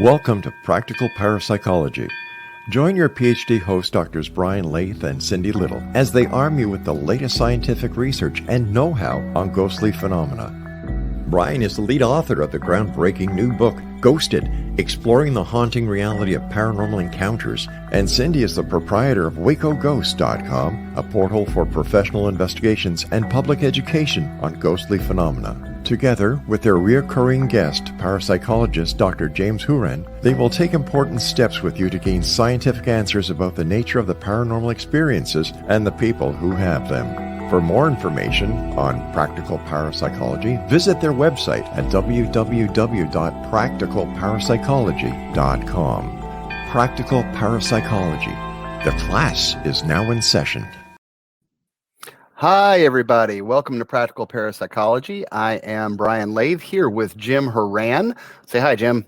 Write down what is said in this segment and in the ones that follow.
Welcome to Practical Parapsychology. Join your PhD host Drs. Brian Laythe and Cindy Little as they arm you with the latest scientific research and know-how on ghostly phenomena. Brian is the lead author of the groundbreaking new book, Ghosted, Exploring the Haunting Reality of Paranormal Encounters, and Cindy is the proprietor of WacoGhost.com, a portal for professional investigations and public education on ghostly phenomena. Together, with their recurring guest, parapsychologist Dr. James Houran, they will take important steps with you to gain scientific answers about the nature of the paranormal experiences and the people who have them. For more information on practical parapsychology, visit their website at www.practicalparapsychology.com. Practical Parapsychology. The class is now in session. Hi, everybody. Welcome to Practical Parapsychology. I am Brian Laythe here with Jim Houran. Say hi, Jim.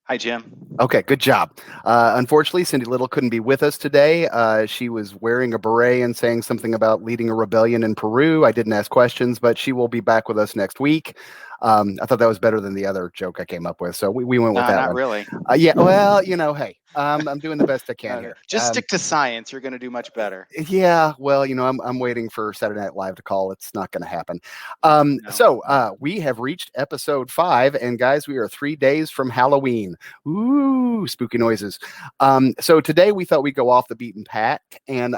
Hi, Jim. Okay, good job. Unfortunately, Cindy Little couldn't be with us today. She was wearing a beret and saying something about leading a rebellion in Peru. I didn't ask questions, but she will be back with us next week. I thought that was better than the other joke I came up with, so we went with that not one. really. Yeah, well, hey, I'm doing the best I can here. Just stick to science. You're going to do much better. Yeah, well, I'm waiting for Saturday Night Live to call. It's not going to happen. So we have reached episode 5, and guys, we are 3 days from Halloween. Ooh, spooky noises. So today we thought we'd go off the beaten path, and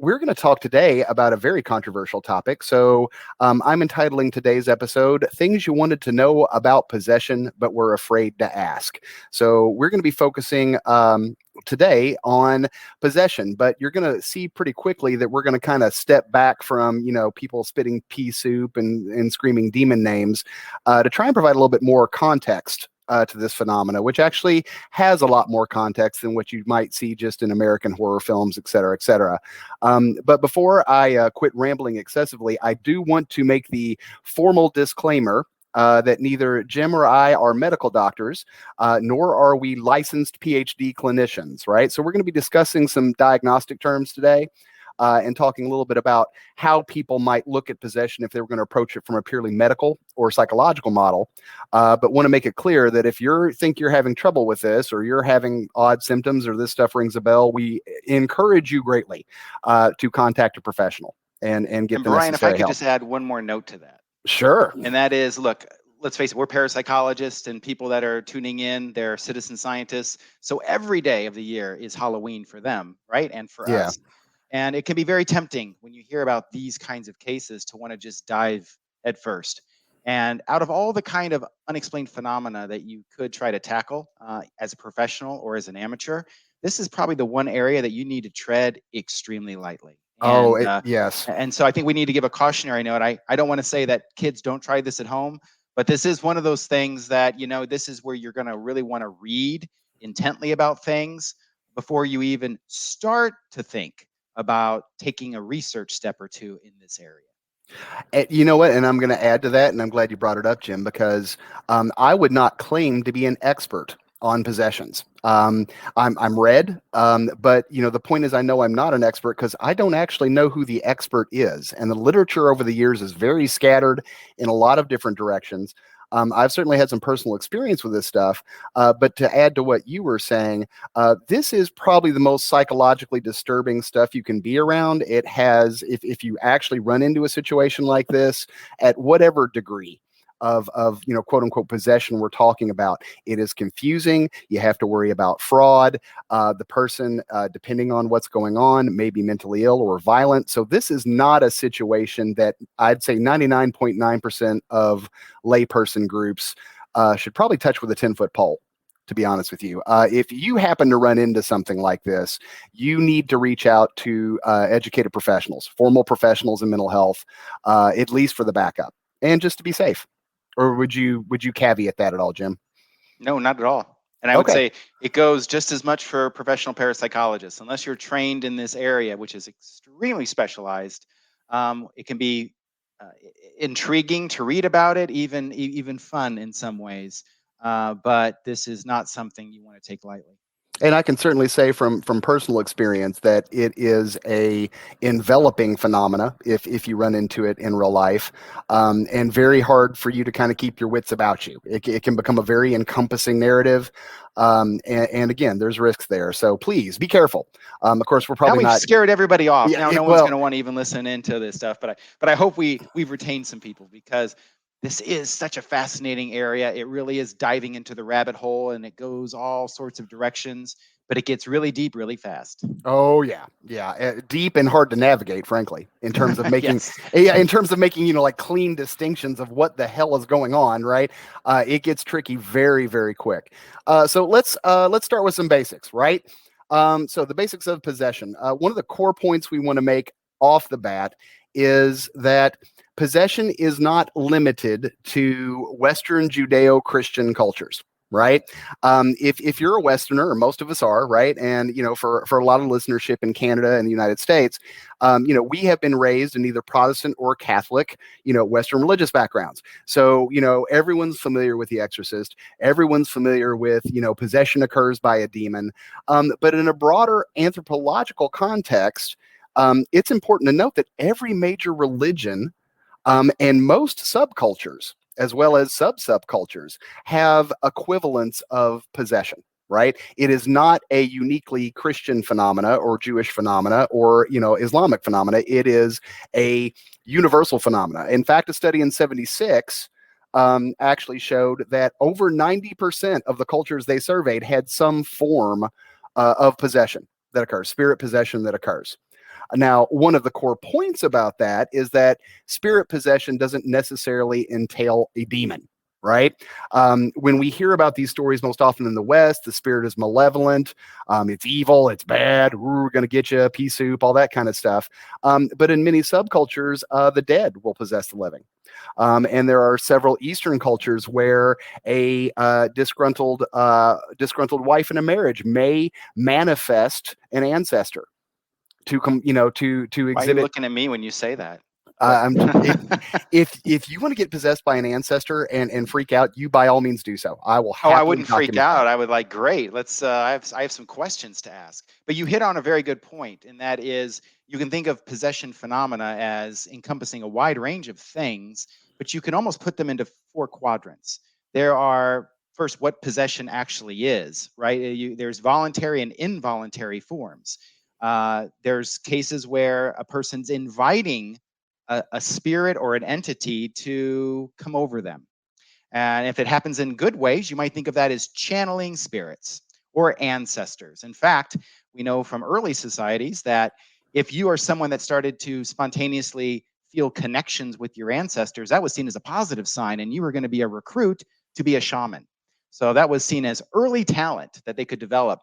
we're going to talk today about a very controversial topic. So I'm entitling today's episode, Things You Wanted to Know About Possession But Were Afraid to Ask. So we're going to be focusing today on possession, but you're going to see pretty quickly that we're going to kind of step back from, people spitting pea soup and screaming demon names to try and provide a little bit more context to this phenomena, which actually has a lot more context than what you might see just in American horror films, et cetera, et cetera. But before I quit rambling excessively, I do want to make the formal disclaimer that neither Jim or I are medical doctors, nor are we licensed PhD clinicians, right? So we're going to be discussing some diagnostic terms today. And talking a little bit about how people might look at possession if they were going to approach it from a purely medical or psychological model. But want to make it clear that if you think you're having trouble with this, or you're having odd symptoms, or this stuff rings a bell, we encourage you greatly to contact a professional and get the Brian, necessary if I could help. just add one more note to that. Sure. And that is, look, let's face it, we're parapsychologists, and people that are tuning in, they're citizen scientists. So every day of the year is Halloween for them, right? And for us. And it can be very tempting when you hear about these kinds of cases to want to just dive head first. And out of all the kind of unexplained phenomena that you could try to tackle as a professional or as an amateur, this is probably the one area that you need to tread extremely lightly. Yes. And so I think we need to give a cautionary note. I don't want to say that kids don't try this at home, but this is one of those things that, this is where you're going to really want to read intently about things before you even start to think about taking a research step or two in this area. You know what? And I'm going to add to that, and I'm glad you brought it up, Jim, because I would not claim to be an expert on possessions. I'm read, but the point is, I know I'm not an expert because I don't actually know who the expert is, and the literature over the years is very scattered in a lot of different directions. I've certainly had some personal experience with this stuff, but to add to what you were saying, this is probably the most psychologically disturbing stuff you can be around. It has, if you actually run into a situation like this, at whatever degree of quote unquote possession we're talking about, it is confusing. You have to worry about fraud. The person, depending on what's going on, may be mentally ill or violent. So this is not a situation that I'd say 99.9% of layperson groups should probably touch with a 10-foot pole. To be honest with you, if you happen to run into something like this, you need to reach out to educated professionals, formal professionals in mental health, at least for the backup and just to be safe. Or would you caveat that at all, Jim? No, not at all. And I would say it goes just as much for professional parapsychologists. Unless you're trained in this area, which is extremely specialized, it can be intriguing to read about it, even fun in some ways. But this is not something you want to take lightly. And I can certainly say from personal experience that it is a enveloping phenomena if you run into it in real life, and very hard for you to kind of keep your wits about you. It can become a very encompassing narrative, and again, there's risks there. So please be careful. Of course, we're Now probably we've not. scared everybody off. Yeah, Now no one's going to want to even listen into this stuff. But I hope we've retained some people, because this is such a fascinating area. It really is diving into the rabbit hole, and it goes all sorts of directions, but it gets really deep really fast. Oh yeah, deep and hard to navigate, frankly, in terms of making, Yes. in terms of making, like clean distinctions of what the hell is going on, right? It gets tricky very, very quick. So let's start with some basics, right? So the basics of possession. One of the core points we want to make off the bat is that possession is not limited to Western Judeo-Christian cultures. Right. If you're a Westerner, or most of us are, right, and for a lot of listenership in Canada and the United States, we have been raised in either Protestant or Catholic, Western religious backgrounds. So everyone's familiar with The Exorcist. Everyone's familiar with possession occurs by a demon. But in a broader anthropological context, it's important to note that every major religion and most subcultures, as well as subcultures, have equivalents of possession. Right? It is not a uniquely Christian phenomena or Jewish phenomena or Islamic phenomena. It is a universal phenomena. In fact, a study in '76 actually showed that over 90% of the cultures they surveyed had some form of possession that occurs, spirit possession that occurs. Now, one of the core points about that is that spirit possession doesn't necessarily entail a demon, right? When we hear about these stories most often in the West, the spirit is malevolent, it's evil, it's bad, we're going to get you, pea soup, all that kind of stuff. But in many subcultures, the dead will possess the living. And there are several Eastern cultures where a disgruntled wife in a marriage may manifest an ancestor to exhibit. Why are you looking at me when you say that? If you want to get possessed by an ancestor and freak out, you by all means do so. I will. I wouldn't freak out. That. I would great. Let's. I have some questions to ask. But you hit on a very good point, and that is you can think of possession phenomena as encompassing a wide range of things, but you can almost put them into 4 quadrants. There are, first, what possession actually is, right? There's voluntary and involuntary forms. There's cases where a person's inviting a spirit or an entity to come over them. And if it happens in good ways, you might think of that as channeling spirits or ancestors. In fact, we know from early societies that if you are someone that started to spontaneously feel connections with your ancestors, that was seen as a positive sign, and you were going to be a recruit to be a shaman. So that was seen as early talent that they could develop.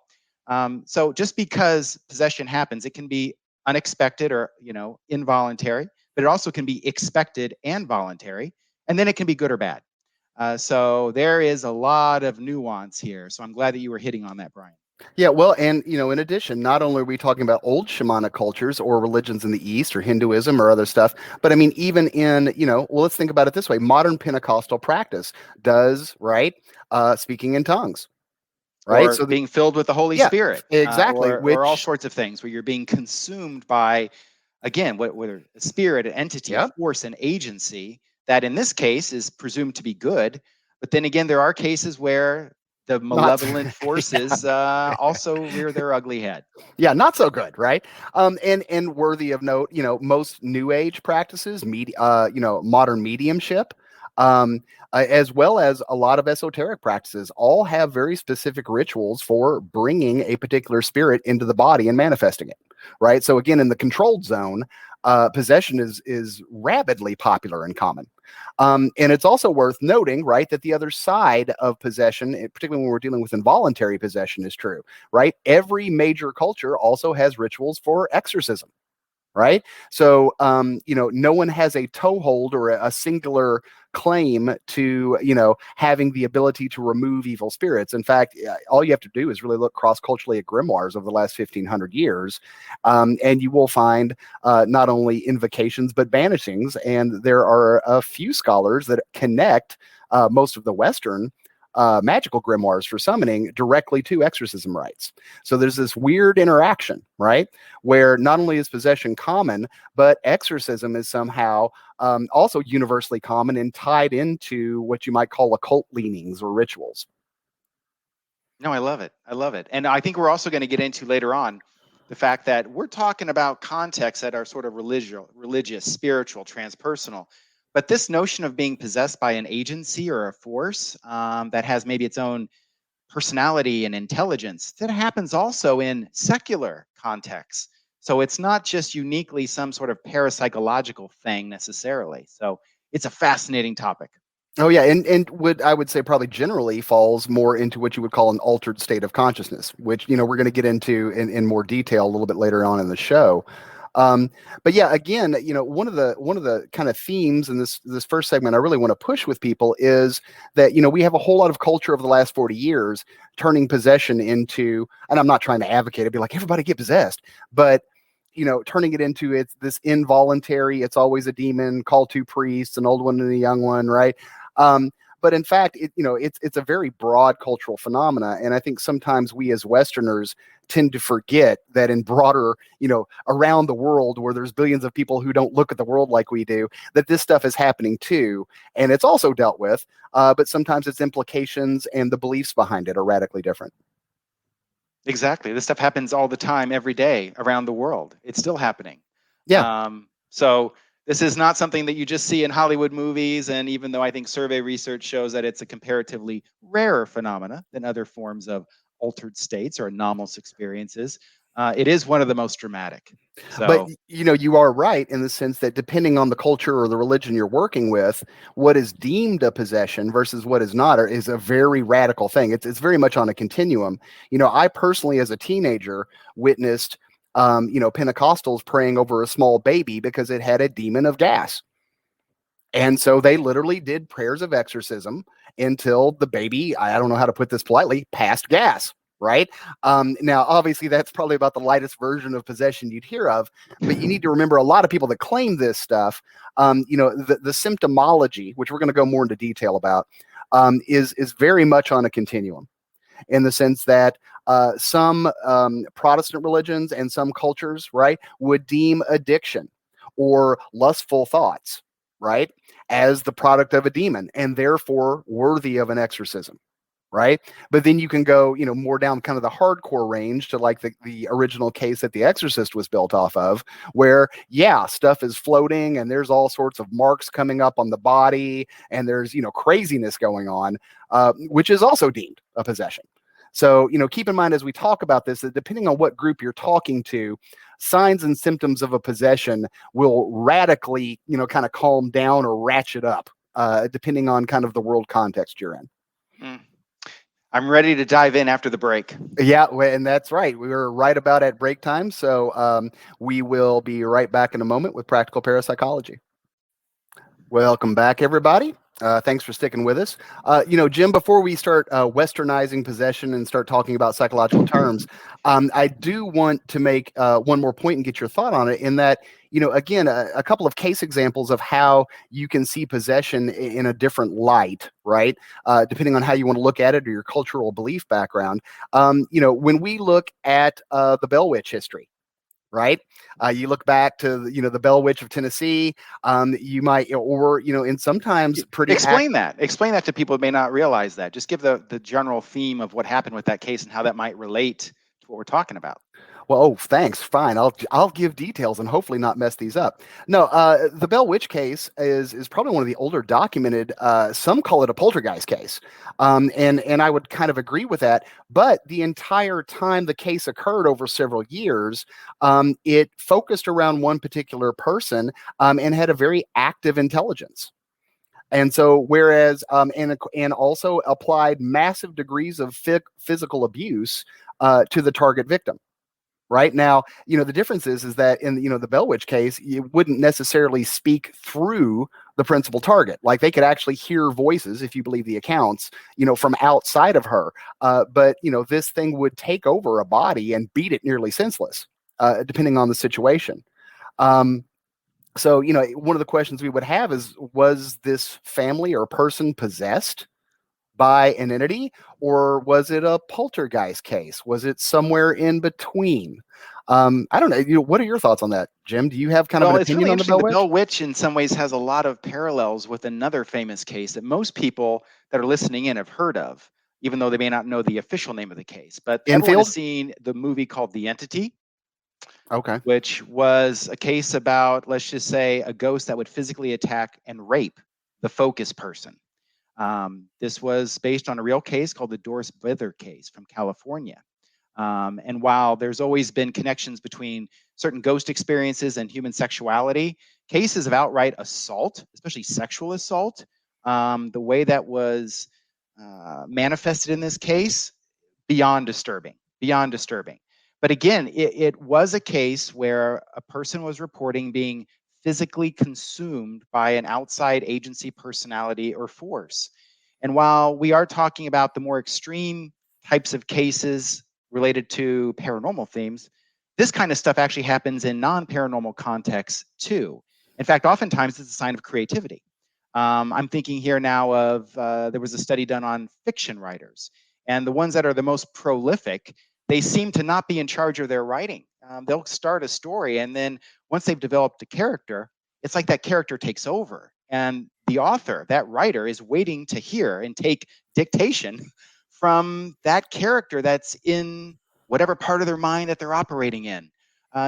So just because possession happens, it can be unexpected or involuntary, but it also can be expected and voluntary, and then it can be good or bad. So there is a lot of nuance here. So I'm glad that you were hitting on that, Brian. Yeah, well, and in addition, not only are we talking about old shamanic cultures or religions in the East or Hinduism or other stuff, but I mean, even in, well, let's think about it this way. Modern Pentecostal practice does, right, speaking in tongues. Right. Or being filled with the Holy Spirit. Exactly. Or all sorts of things where you're being consumed by, again, whether a spirit, an entity, force, an agency that in this case is presumed to be good. But then again, there are cases where the malevolent forces also rear their ugly head. Yeah, not so good, right? And worthy of note, most New Age practices, modern mediumship, as well as a lot of esoteric practices, all have very specific rituals for bringing a particular spirit into the body and manifesting it, right? So again, in the controlled zone, possession is rapidly popular and common. And it's also worth noting, right, that the other side of possession, particularly when we're dealing with involuntary possession, is true, right? Every major culture also has rituals for exorcism, right? So, no one has a toehold or a singular claim to, having the ability to remove evil spirits. In fact, all you have to do is really look cross-culturally at grimoires over the last 1,500 years, and you will find not only invocations, but banishings. And there are a few scholars that connect most of the Western magical grimoires for summoning directly to exorcism rites. So there's this weird interaction, right? Where not only is possession common, but exorcism is somehow also universally common and tied into what you might call occult leanings or rituals. No, I love it. I love it. And I think we're also going to get into later on the fact that we're talking about contexts that are sort of religious, spiritual, transpersonal. But this notion of being possessed by an agency or a force that has maybe its own personality and intelligence, that happens also in secular contexts. So it's not just uniquely some sort of parapsychological thing necessarily. So it's a fascinating topic. Oh yeah, and I would say probably generally falls more into what you would call an altered state of consciousness, which we're going to get into in more detail a little bit later on in the show. But yeah, again, one of the kind of themes in this first segment I really want to push with people is that we have a whole lot of culture over the last 40 years turning possession into, and I'm not trying to advocate it, be like everybody get possessed, but turning it into this involuntary, it's always a demon, call two priests, an old one and a young one, right? But in fact, it's a very broad cultural phenomena, and I think sometimes we as Westerners tend to forget that in broader, around the world where there's billions of people who don't look at the world like we do, that this stuff is happening too, and it's also dealt with. But sometimes its implications and the beliefs behind it are radically different. Exactly. This stuff happens all the time, every day around the world. It's still happening. Yeah. So this is not something that you just see in Hollywood movies. And even though I think survey research shows that it's a comparatively rarer phenomena than other forms of altered states or anomalous experiences, it is one of the most dramatic. So, but you are right in the sense that depending on the culture or the religion you're working with, what is deemed a possession versus what is not is a very radical thing. It's very much on a continuum. I personally, as a teenager, witnessed Pentecostals praying over a small baby because it had a demon of gas. And so they literally did prayers of exorcism until the baby, I don't know how to put this politely, passed gas. Right. Now, obviously, that's probably about the lightest version of possession you'd hear of. But you need to remember a lot of people that claim this stuff, the symptomology, which we're going to go more into detail about, is very much on a continuum, in the sense that some Protestant religions and some cultures, right, would deem addiction or lustful thoughts, right, as the product of a demon and therefore worthy of an exorcism. Right. But then you can go, more down kind of the hardcore range to like the original case that The Exorcist was built off of, where, stuff is floating and there's all sorts of marks coming up on the body and there's, craziness going on, which is also deemed a possession. So, keep in mind as we talk about this, that depending on what group you're talking to, signs and symptoms of a possession will radically, kind of calm down or ratchet up, depending on kind of the world context you're in. I'm ready to dive in after the break. Yeah, and that's right. We were right about at break time. So we will be right back in a moment with Practical Parapsychology. Welcome back, everybody. Thanks for sticking with us. Jim, before we start westernizing possession and start talking about psychological terms, I do want to make one more point and get your thought on it, in that, again, a couple of case examples of how you can see possession in a different light, right? Depending on how you want to look at it or your cultural belief background. When we look at the Bell Witch history, right? You look back to the Bell Witch of Tennessee. You might, and sometimes pretty. Explain that to people who may not realize that. Just give the general theme of what happened with that case and how that might relate to what we're talking about. Well, thanks. Fine. I'll give details and hopefully not mess these up. No, the Bell Witch case is probably one of the older documented. Some call it a poltergeist case, and I would kind of agree with that. But the entire time the case occurred over several years, it focused around one particular person and had a very active intelligence. And so, whereas and also applied massive degrees of physical abuse to the target victim. Right now, the difference is that in the Bell Witch case, you wouldn't necessarily speak through the principal target. Like, they could actually hear voices, if you believe the accounts, from outside of her. But this thing would take over a body and beat it nearly senseless, depending on the situation. So one of the questions we would have is, was this family or person possessed? by an entity, or was it a poltergeist case? Was it somewhere in between? I don't know. What are your thoughts on that, Jim? Do you have kind of an It's opinion really on the interesting. Bell The Witch? Bell Witch, in some ways, has a lot of parallels with another famous case that most people that are listening in have heard of, even though they may not know the official name of the case. But everyone has Enfield? seen the movie called The Entity, Okay. which was a case about, let's just say, a ghost that would physically attack and rape the focus person. This was based on a real case called the Doris Bither case from California. And while there's always been connections between certain ghost experiences and human sexuality, cases of outright assault, especially sexual assault, the way that was manifested in this case, beyond disturbing, beyond disturbing. But again, it was a case where a person was reporting being physically consumed by an outside agency, personality, or force. And while we are talking about the more extreme types of cases related to paranormal themes, this kind of stuff actually happens in non-paranormal contexts too. In fact, oftentimes it's a sign of creativity. I'm thinking here now of there was a study done on fiction writers, and the ones that are the most prolific, they seem to not be in charge of their writing. They'll start a story, and then once they've developed a character, it's like that character takes over. And the author, that writer, is waiting to hear and take dictation from that character that's in whatever part of their mind that they're operating in.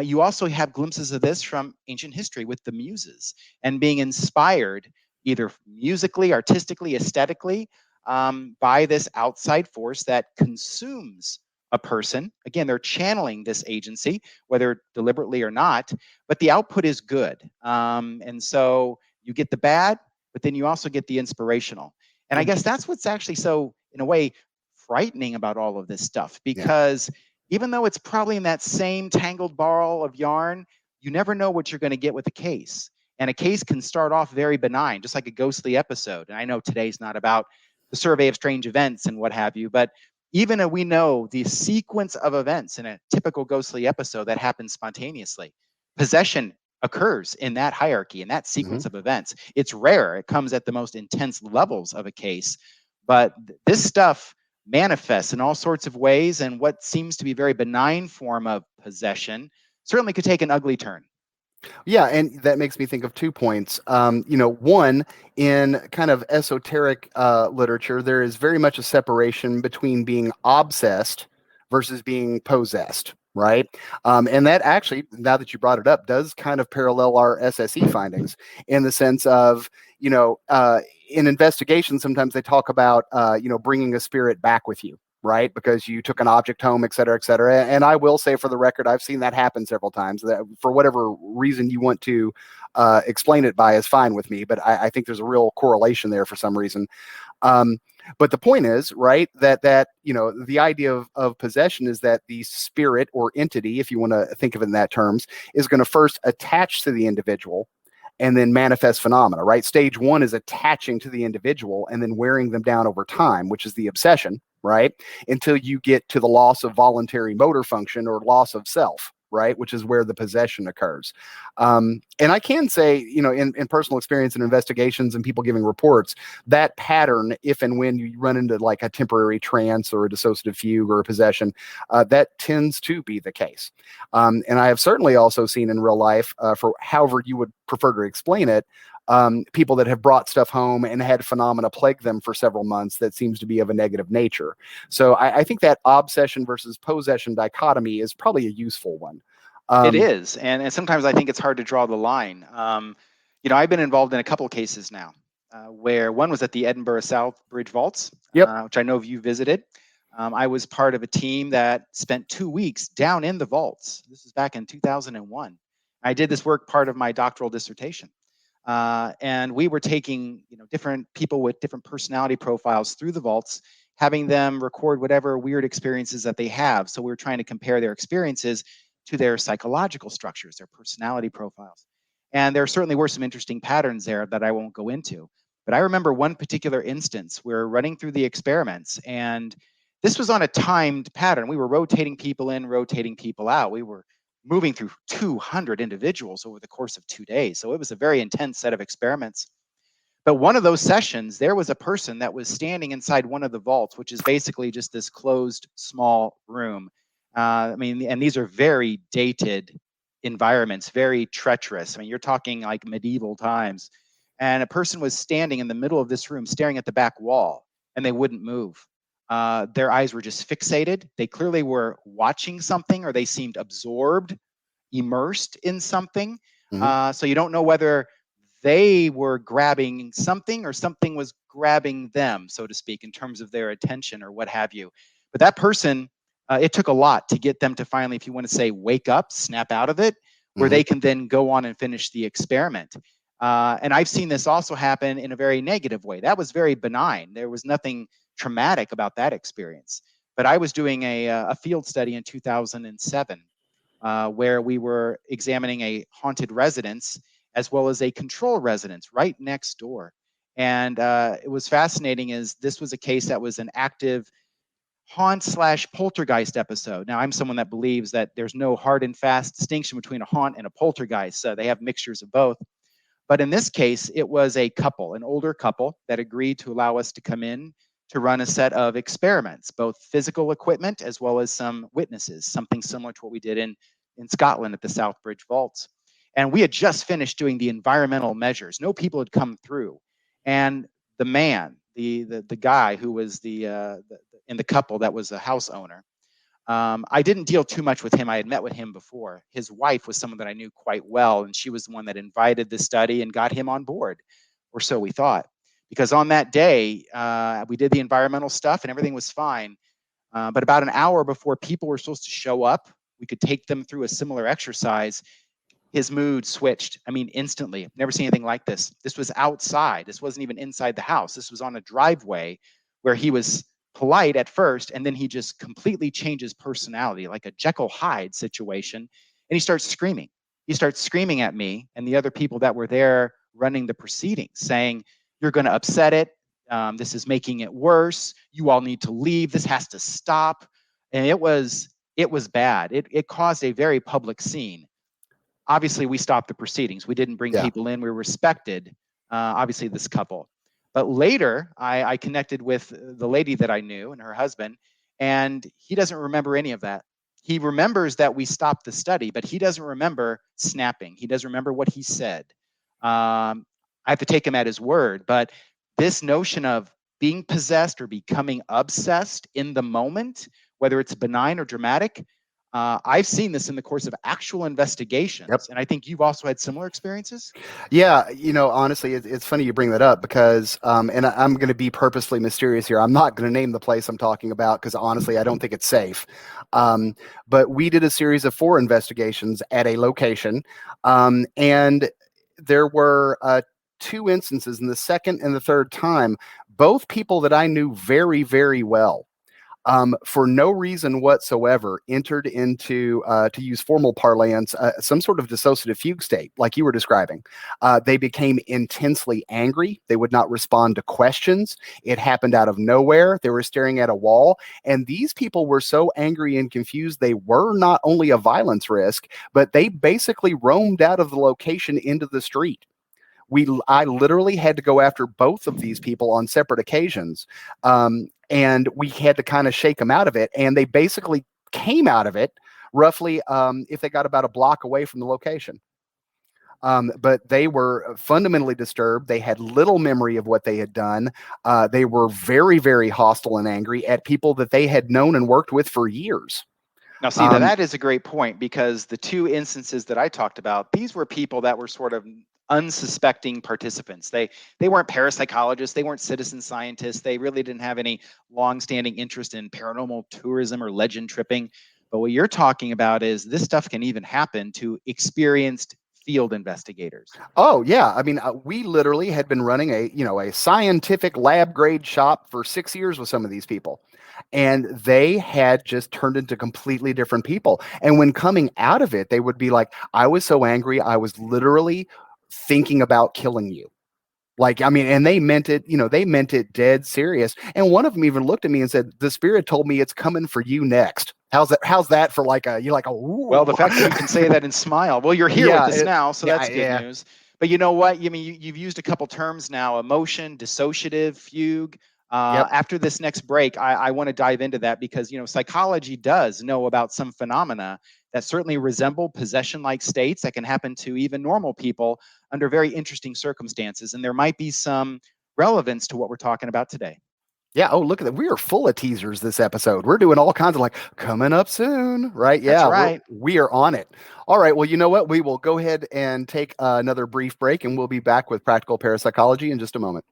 You also have glimpses of this from ancient history with the muses and being inspired either musically, artistically, aesthetically, by this outside force that consumes a person. Again, they're channeling this agency, whether deliberately or not, but the output is good. And so you get the bad, but then you also get the inspirational. And I guess that's what's actually so, in a way, frightening about all of this stuff, because even though it's probably in that same tangled ball of yarn, you never know what you're going to get with a case. And a case can start off very benign, just like a ghostly episode. And I know today's not about the survey of strange events and what have you, but even we know the sequence of events in a typical ghostly episode that happens spontaneously. Possession occurs in that hierarchy, in that sequence of events. It's rare. It comes at the most intense levels of a case. But this stuff manifests in all sorts of ways, and what seems to be a very benign form of possession certainly could take an ugly turn. Yeah, and that makes me think of 2 points. One, in kind of esoteric literature, there is very much a separation between being obsessed versus being possessed, right? And that actually, now that you brought it up, does kind of parallel our SSE findings in the sense of, in investigation, sometimes they talk about, bringing a spirit back with you, right? Because you took an object home, et cetera, et cetera. And I will say, for the record, I've seen that happen several times. That, for whatever reason you want to explain it by, is fine with me. But I think there's a real correlation there for some reason. But the point is, right, that the idea of possession is that the spirit or entity, if you want to think of it in that terms, is going to first attach to the individual and then manifest phenomena, right? Stage one is attaching to the individual and then wearing them down over time, which is the obsession, right? Until you get to the loss of voluntary motor function or loss of self, right? Which is where the possession occurs. And I can say, in personal experience and investigations and people giving reports, that pattern, if and when you run into like a temporary trance or a dissociative fugue or a possession, that tends to be the case. And I have certainly also seen in real life, for however you would prefer to explain it, people that have brought stuff home and had phenomena plague them for several months that seems to be of a negative nature. So I think that obsession versus possession dichotomy is probably a useful one. It is, and sometimes I think it's hard to draw the line. I've been involved in a couple of cases now, where one was at the Edinburgh South Bridge Vaults, which I know you visited. I was part of a team that spent 2 weeks down in the vaults. This was back in 2001. I did this work part of my doctoral dissertation. And we were taking different people with different personality profiles through the vaults, having them record whatever weird experiences that they have. So we were trying to compare their experiences to their psychological structures, their personality profiles. And there certainly were some interesting patterns there that I won't go into. But I remember one particular instance where running through the experiments, and this was on a timed pattern. We were rotating people in, rotating people out. We were moving through 200 individuals over the course of 2 days. So it was a very intense set of experiments. But one of those sessions, there was a person that was standing inside one of the vaults, which is basically just this closed small room. I mean, and these are very dated environments, very treacherous. I mean, you're talking like medieval times. And a person was standing in the middle of this room, staring at the back wall, and they wouldn't move. Their eyes were just fixated. They clearly were watching something, or they seemed absorbed, immersed in something. So you don't know whether they were grabbing something or something was grabbing them, so to speak, in terms of their attention or what have you. But that person, it took a lot to get them to finally, if you want to say, wake up, snap out of it, where they can then go on and finish the experiment. And I've seen this also happen in a very negative way. That was very benign. There was nothing traumatic about that experience. But I was doing a field study in 2007 where we were examining a haunted residence as well as a control residence right next door. And it was fascinating as this was a case that was an active haunt/poltergeist episode. Now, I'm someone that believes that there's no hard and fast distinction between a haunt and a poltergeist. So they have mixtures of both. But in this case, it was a couple, an older couple, that agreed to allow us to come in to run a set of experiments, both physical equipment as well as some witnesses, something similar to what we did in Scotland at the Southbridge Vaults. And we had just finished doing the environmental measures. No people had come through. And the man, the guy who was in the couple that was a house owner, I didn't deal too much with him. I had met with him before. His wife was someone that I knew quite well, and she was the one that invited the study and got him on board, or so we thought. Because on that day, we did the environmental stuff and everything was fine. But about an hour before people were supposed to show up, we could take them through a similar exercise. His mood switched. I mean, instantly. I've never seen anything like this. This was outside. This wasn't even inside the house. This was on a driveway where he was polite at first, and then he just completely changes personality, like a Jekyll Hyde situation, and he starts screaming. He starts screaming at me and the other people that were there running the proceedings, saying, "You're going to upset it. This is making it worse. You all need to leave. This has to stop." And it was bad. It caused a very public scene. Obviously, we stopped the proceedings. We didn't bring people in. We respected, obviously, this couple. But later, I connected with the lady that I knew and her husband, and he doesn't remember any of that. He remembers that we stopped the study, but he doesn't remember snapping. He doesn't remember what he said. I have to take him at his word. But this notion of being possessed or becoming obsessed in the moment, whether it's benign or dramatic, I've seen this in the course of actual investigations. And I think you've also had similar experiences. Yeah, honestly, it's funny you bring that up because, and I'm going to be purposely mysterious here. I'm not going to name the place I'm talking about because honestly, I don't think it's safe. But we did a series of 4 investigations at a location, and there were 2 instances, and the second and the third time, both people that I knew very, very well, for no reason whatsoever, entered into, to use formal parlance, some sort of dissociative fugue state, like you were describing. They became intensely angry. They would not respond to questions. It happened out of nowhere. They were staring at a wall. And these people were so angry and confused, they were not only a violence risk, but they basically roamed out of the location into the street. I literally had to go after both of these people on separate occasions. And we had to kind of shake them out of it. And they basically came out of it roughly, if they got about a block away from the location. But they were fundamentally disturbed. They had little memory of what they had done. They were very, very hostile and angry at people that they had known and worked with for years. Now, see, that is a great point, because the 2 instances that I talked about, these were people that were sort of unsuspecting participants. They weren't parapsychologists. They weren't citizen scientists. They really didn't have any long-standing interest in paranormal tourism or legend tripping. But what you're talking about is this stuff can even happen to experienced field investigators. Oh yeah, I mean, we literally had been running a scientific lab grade shop for 6 years with some of these people, and they had just turned into completely different people. And when coming out of it, they would be like, "I was so angry, I was literally thinking about killing you." Like, I mean, and they meant it, they meant it dead serious. And one of them even looked at me and said, "The spirit told me it's coming for you next." How's that for like a, ooh. Well, the fact that you can say that and smile. Well, you're here with us now, so that's good news. But you know what? You've used a couple terms now: emotion, dissociative, fugue. Yep. After this next break, I want to dive into that because psychology does know about some phenomena that certainly resemble possession-like states that can happen to even normal people under very interesting circumstances, and there might be some relevance to what we're talking about today. Yeah. Oh, look at that. We are full of teasers this episode. We're doing all kinds of like coming up soon, right? That's Yeah, right. we are on it. All right. Well, you know what? We will go ahead and take another brief break, and we'll be back with practical parapsychology in just a moment.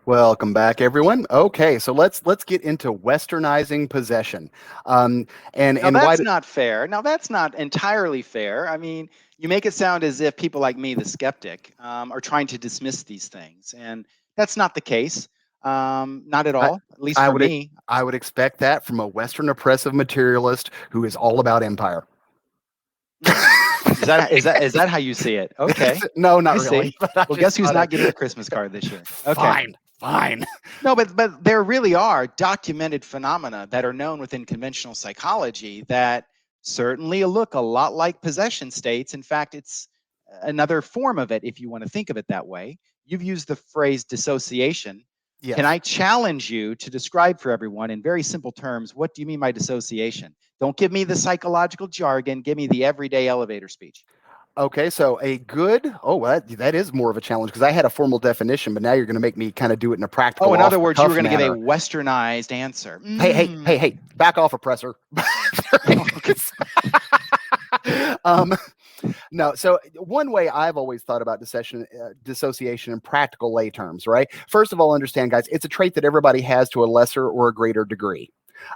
Welcome back, everyone. Okay, so let's get into westernizing possession. Now And that's not fair. Now that's not entirely fair. I mean, you make it sound as if people like me, the skeptic, are trying to dismiss these things, and that's not the case. Not at all. At least for me. I would expect that from a Western oppressive materialist who is all about empire. Is that how you see it? Okay. No, not I really. see. Well, guess who's not getting a Christmas card this year? Okay. Fine. No, but there really are documented phenomena that are known within conventional psychology that certainly look a lot like possession states. In fact, it's another form of it, if you want to think of it that way. You've used the phrase dissociation. Yes. Can I challenge you to describe for everyone in very simple terms, what do you mean by dissociation? Don't give me the psychological jargon. Give me the everyday elevator speech. Okay, so that is more of a challenge because I had a formal definition, but now you're going to make me kind of do it in a practical. Oh, in other words, you were going to give a westernized answer. Hey, back off, oppressor. No, so one way I've always thought about dissociation in practical lay terms, right? First of all, understand, guys, it's a trait that everybody has to a lesser or a greater degree.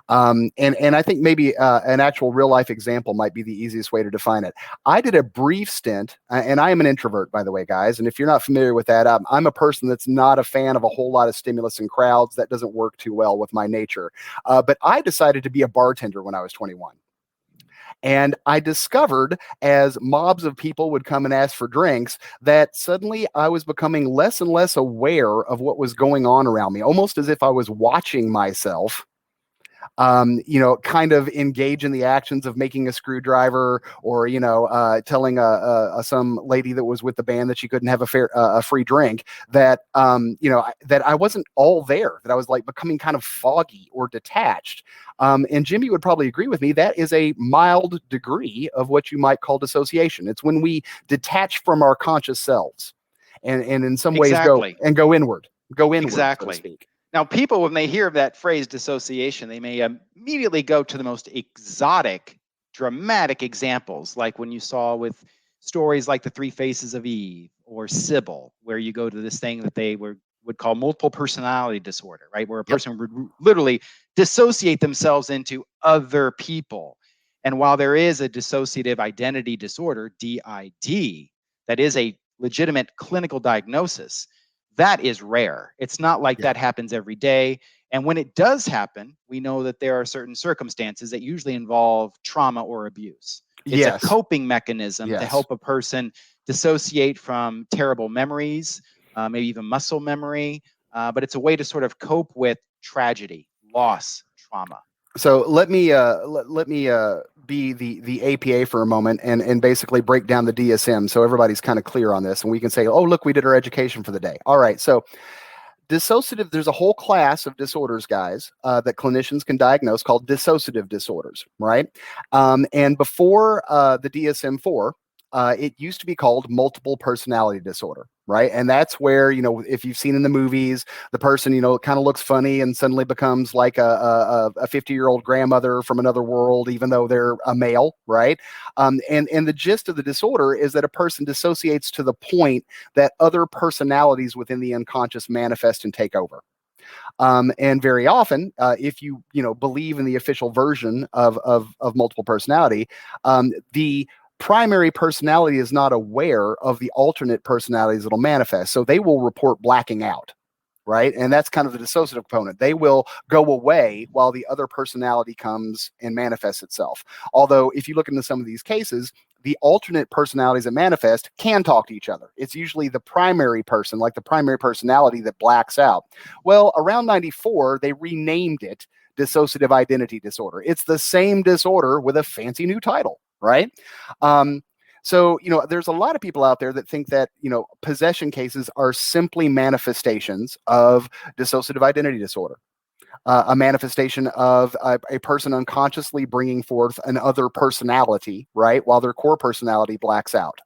And I think maybe an actual real life example might be the easiest way to define it. I did a brief stint, and I am an introvert, by the way, guys. And if you're not familiar with that, I'm a person that's not a fan of a whole lot of stimulus and crowds. That doesn't work too well with my nature. But I decided to be a bartender when I was 21. And I discovered as mobs of people would come and ask for drinks that suddenly I was becoming less and less aware of what was going on around me, almost as if I was watching myself kind of engage in the actions of making a screwdriver or, telling some lady that was with the band that she couldn't have a free drink that I wasn't all there, that I was like becoming kind of foggy or detached. And Jimmy would probably agree with me. That is a mild degree of what you might call dissociation. It's when we detach from our conscious selves and in some ways go inward, exactly. so to speak. Now, people, when they hear of that phrase dissociation, they may immediately go to the most exotic, dramatic examples, like when you saw with stories like The Three Faces of Eve or Sybil, where you go to this thing that they would call multiple personality disorder, right? Where a person would literally dissociate themselves into other people. And while there is a dissociative identity disorder, DID, that is a legitimate clinical diagnosis, that is rare. It's not like that happens every day. And when it does happen, we know that there are certain circumstances that usually involve trauma or abuse. It's a coping mechanism to help a person dissociate from terrible memories, maybe even muscle memory. But it's a way to sort of cope with tragedy, loss, trauma. So let me be the APA for a moment and basically break down the DSM so everybody's kind of clear on this, and we can say, oh, look, we did our education for the day. All right, so dissociative, there's a whole class of disorders, guys, that clinicians can diagnose called dissociative disorders, right? And before the DSM-4, it used to be called multiple personality disorder, right? And that's where, if you've seen in the movies, the person, kind of looks funny and suddenly becomes like a 50-year-old grandmother from another world, even though they're a male, right? And the gist of the disorder is that a person dissociates to the point that other personalities within the unconscious manifest and take over. And very often, if you believe in the official version of multiple personality, the primary personality is not aware of the alternate personalities that'll manifest. So they will report blacking out, right? And that's kind of the dissociative component. They will go away while the other personality comes and manifests itself. Although if you look into some of these cases, the alternate personalities that manifest can talk to each other. It's usually the primary person, like the primary personality, that blacks out. Well, around 94, they renamed it dissociative identity disorder. It's the same disorder with a fancy new title, right? So, there's a lot of people out there that think that, possession cases are simply manifestations of dissociative identity disorder, a manifestation of a person unconsciously bringing forth an other personality, right, while their core personality blacks out.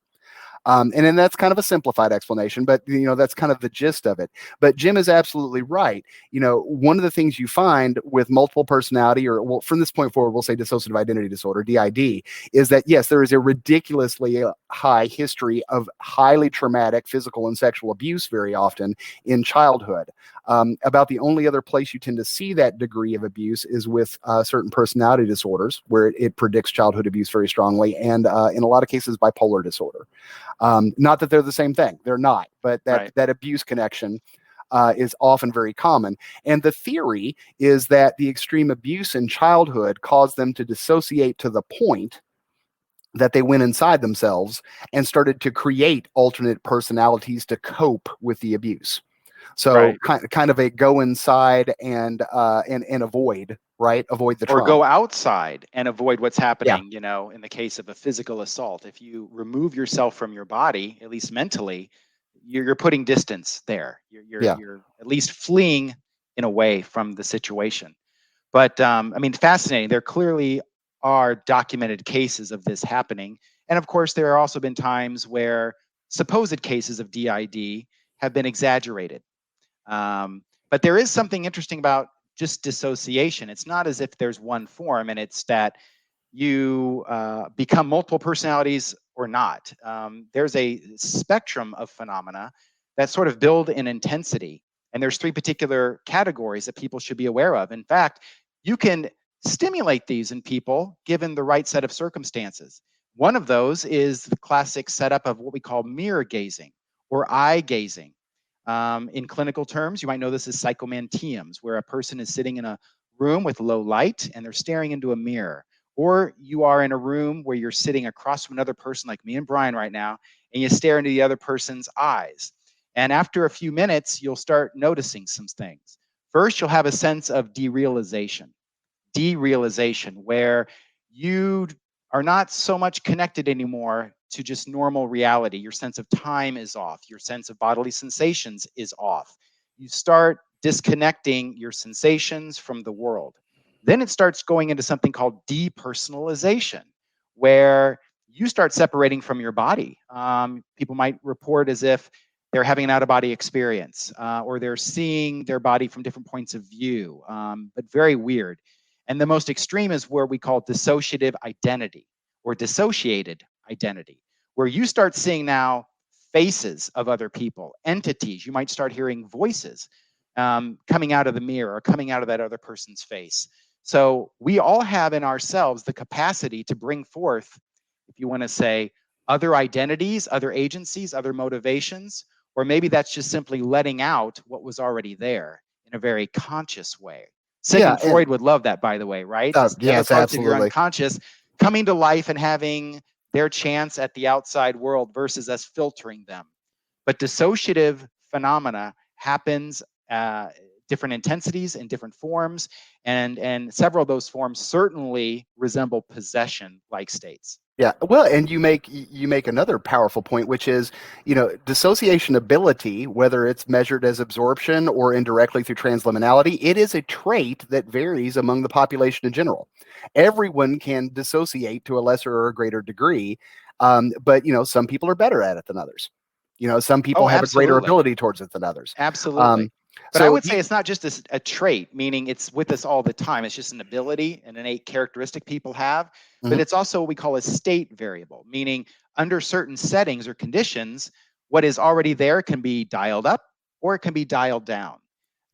And then that's kind of a simplified explanation, but that's kind of the gist of it. But Jim is absolutely right. One of the things you find with multiple personality, or well, from this point forward, we'll say dissociative identity disorder, DID, is that yes, there is a ridiculously high history of highly traumatic physical and sexual abuse very often in childhood. About the only other place you tend to see that degree of abuse is with certain personality disorders, where it predicts childhood abuse very strongly, and in a lot of cases, bipolar disorder. Not that they're the same thing. They're not. But that abuse connection is often very common. And the theory is that the extreme abuse in childhood caused them to dissociate to the point that they went inside themselves and started to create alternate personalities to cope with the abuse. So kind of a go inside and avoid, right? Avoid the trauma. Or go outside and avoid what's happening, in the case of a physical assault. If you remove yourself from your body, at least mentally, you're putting distance there. You're at least fleeing in a way from the situation. But fascinating. There clearly are documented cases of this happening. And of course, there have also been times where supposed cases of DID have been exaggerated. But there is something interesting about just dissociation. It's not as if there's one form, and it's that you become multiple personalities or not. There's a spectrum of phenomena that sort of build in intensity. And there's 3 particular categories that people should be aware of. In fact, you can stimulate these in people given the right set of circumstances. One of those is the classic setup of what we call mirror gazing or eye gazing. In clinical terms, you might know this as psychomantiums, where a person is sitting in a room with low light and they're staring into a mirror. Or you are in a room where you're sitting across from another person like me and Brian right now, and you stare into the other person's eyes. And after a few minutes, you'll start noticing some things. First, you'll have a sense of derealization, where you are not so much connected anymore to just normal reality. Your sense of time is off. Your sense of bodily sensations is off. You start disconnecting your sensations from the world. Then it starts going into something called depersonalization, where you start separating from your body. People might report as if they're having an out-of-body experience, or they're seeing their body from different points of view, but very weird. And the most extreme is where we call dissociative identity or dissociated identity, where you start seeing now faces of other people, entities. You might start hearing voices coming out of the mirror or coming out of that other person's face. So we all have in ourselves the capacity to bring forth, if you want to say, other identities, other agencies, other motivations, or maybe that's just simply letting out what was already there in a very conscious way. Sigmund Freud would love that, by the way, right? Yes, the other parts absolutely. of your unconscious coming to life and having their chance at the outside world versus us filtering them. But dissociative phenomena happens different intensities and different forms, and several of those forms certainly resemble possession-like states. Yeah, well, and you make another powerful point, which is, dissociation ability, whether it's measured as absorption or indirectly through transliminality, it is a trait that varies among the population in general. Everyone can dissociate to a lesser or a greater degree, but some people are better at it than others. Some people have a greater ability towards it than others. Absolutely. But I would say it's not just a trait, meaning it's with us all the time. It's just an ability, an innate characteristic people have. But it's also what we call a state variable, meaning under certain settings or conditions, what is already there can be dialed up or it can be dialed down.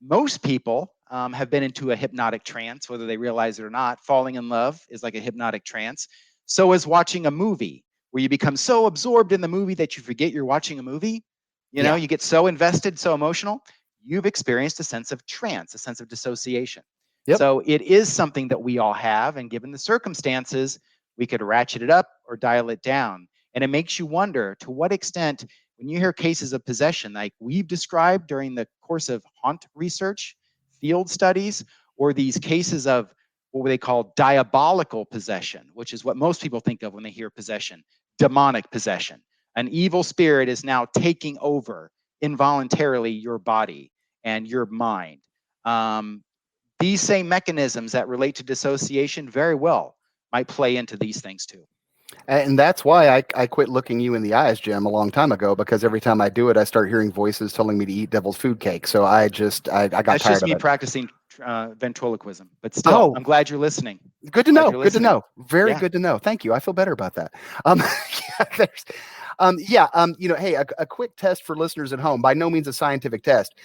Most people have been into a hypnotic trance, whether they realize it or not. Falling in love is like a hypnotic trance. So is watching a movie, where you become so absorbed in the movie that you forget you're watching a movie. You get so invested, so emotional. You've experienced a sense of trance, a sense of dissociation. Yep. So it is something that we all have, and given the circumstances, we could ratchet it up or dial it down. And it makes you wonder, to what extent, when you hear cases of possession like we've described during the course of haunt research, field studies, or these cases of what they call diabolical possession, which is what most people think of when they hear possession. demonic possession. An evil spirit is now taking over involuntarily your body and your mind. These same mechanisms that relate to dissociation very well might play into these things too. And that's why I quit looking you in the eyes, Jim, a long time ago, because every time I do it, I start hearing voices telling me to eat devil's food cake. So I got That's tired just of me it. practicing ventriloquism. But still, I'm glad you're listening. Good to know. Good to listening. know. Very good to know. Thank you. I feel better about that. Hey, a quick test for listeners at home. By no means a scientific test.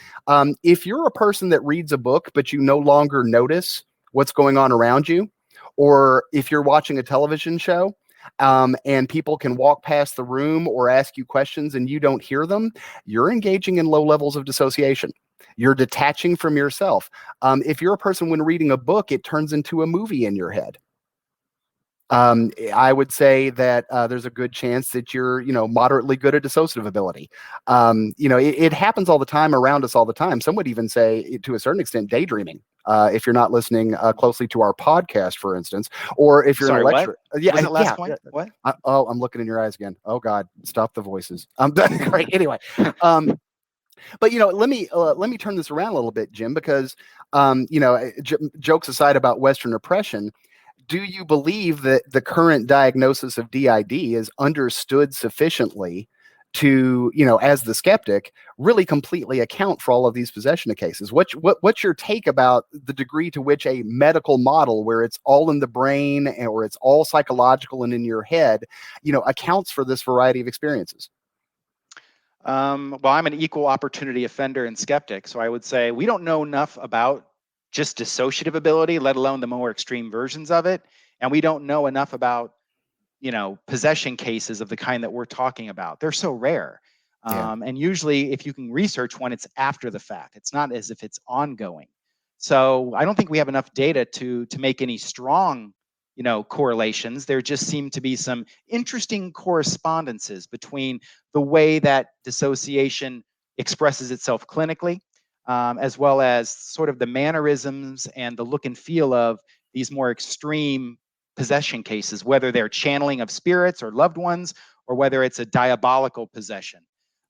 If you're a person that reads a book, but you no longer notice what's going on around you, or if you're watching a television show, and people can walk past the room or ask you questions and you don't hear them, you're engaging in low levels of dissociation. You're detaching from yourself. If you're a person, when reading a book, it turns into a movie in your head. I would say that there's a good chance that you're, moderately good at dissociative ability. It happens all the time around us all the time. Some would even say, to a certain extent, daydreaming. If you're not listening closely to our podcast, for instance, or if you're in a lecture. What? Was it last point? What? I'm looking in your eyes again. Oh God, stop the voices. Great. Anyway. But let me turn this around a little bit, Jim, because jokes aside about Western oppression, do you believe that the current diagnosis of DID is understood sufficiently to, as the skeptic, really completely account for all of these possession cases? What's your take about the degree to which a medical model, where it's all in the brain or it's all psychological and in your head, accounts for this variety of experiences? Well, I'm an equal opportunity offender and skeptic, so I would say we don't know enough about just dissociative ability, let alone the more extreme versions of it, and we don't know enough about, possession cases of the kind that we're talking about. They're so rare, and usually, if you can research one, it's after the fact. It's not as if it's ongoing. So I don't think we have enough data to make any strong correlations. There just seem to be some interesting correspondences between the way that dissociation expresses itself clinically, as well as sort of the mannerisms and the look and feel of these more extreme possession cases, whether they're channeling of spirits or loved ones, or whether it's a diabolical possession.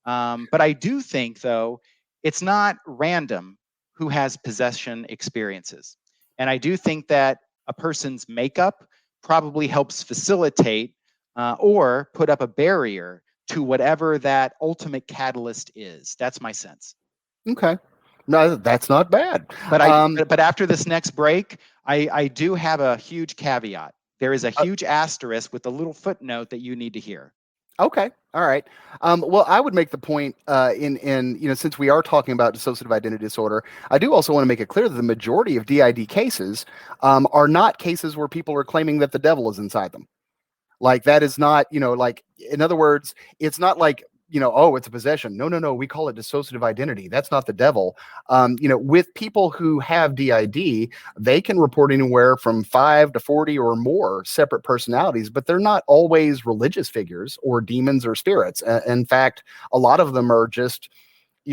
But I do think, though, it's not random who has possession experiences. And I do think that a person's makeup probably helps facilitate or put up a barrier to whatever that ultimate catalyst is. That's my sense. Okay. No, that's not bad. But after this next break, I do have a huge caveat. There is a huge asterisk with a little footnote that you need to hear. Okay. All right. Well, I would make the point since we are talking about dissociative identity disorder, I do also want to make it clear that the majority of DID cases are not cases where people are claiming that the devil is inside them. Like, that is not, in other words, it's not like, oh, it's a possession. No. We call it dissociative identity. That's not the devil. With people who have DID, they can report anywhere from 5 to 40 or more separate personalities, but they're not always religious figures or demons or spirits. In fact, a lot of them are just,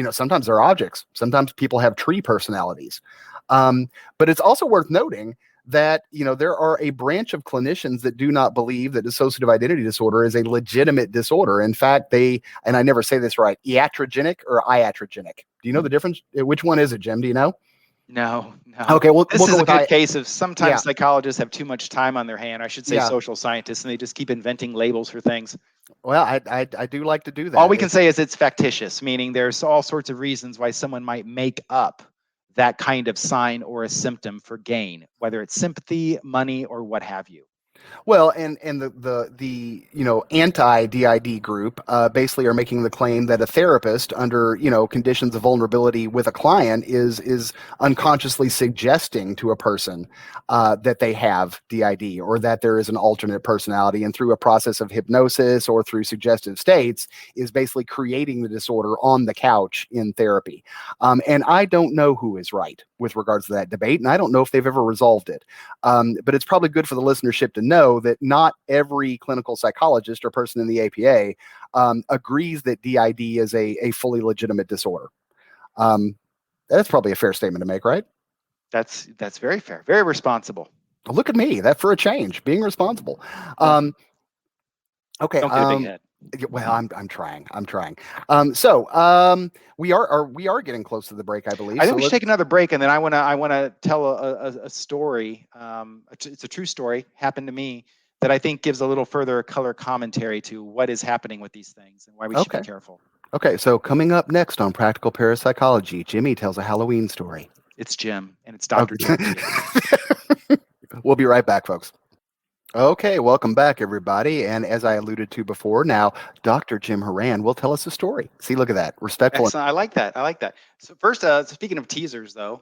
sometimes they're objects. Sometimes people have tree personalities. But it's also worth noting that, there are a branch of clinicians that do not believe that dissociative identity disorder is a legitimate disorder. In fact, and I never say this right, iatrogenic or iatrogenic. Do you know the difference? Which one is it, Jim? Do you know? No. Okay, well, this is a good case of sometimes psychologists have too much time on their hand. I should say social scientists, and they just keep inventing labels for things. Well, I do like to do that. All we can say is it's factitious, meaning there's all sorts of reasons why someone might make up that kind of sign or a symptom for gain, whether it's sympathy, money, or what have you. Well, and the anti-DID group basically are making the claim that a therapist under conditions of vulnerability with a client is unconsciously suggesting to a person that they have DID or that there is an alternate personality, and through a process of hypnosis or through suggestive states is basically creating the disorder on the couch in therapy. And I don't know who is right with regards to that debate, and I don't know if they've ever resolved it. But it's probably good for the listenership to know that not every clinical psychologist or person in the APA agrees that DID is a fully legitimate disorder. That's probably a fair statement to make, right? That's very fair, very responsible. Look at me, that for a change, being responsible. Okay. Don't get a big head. Well, I'm trying. We are getting close to the break, I believe. I think So we should take another break, and then I wanna tell a story. It's a true story, happened to me, that I think gives a little further color commentary to what is happening with these things and why we should be Okay. careful. Okay. So coming up next on Practical Parapsychology, Jimmy tells a Halloween story. It's Jim, and it's Dr. Jim Okay. too. We'll be right back, folks. Okay, welcome back, everybody. And as I alluded to before, now Dr. Jim Houran will tell us a story. See, look at that. Respectful. Excellent. I like that. I like that. So first, speaking of teasers, though,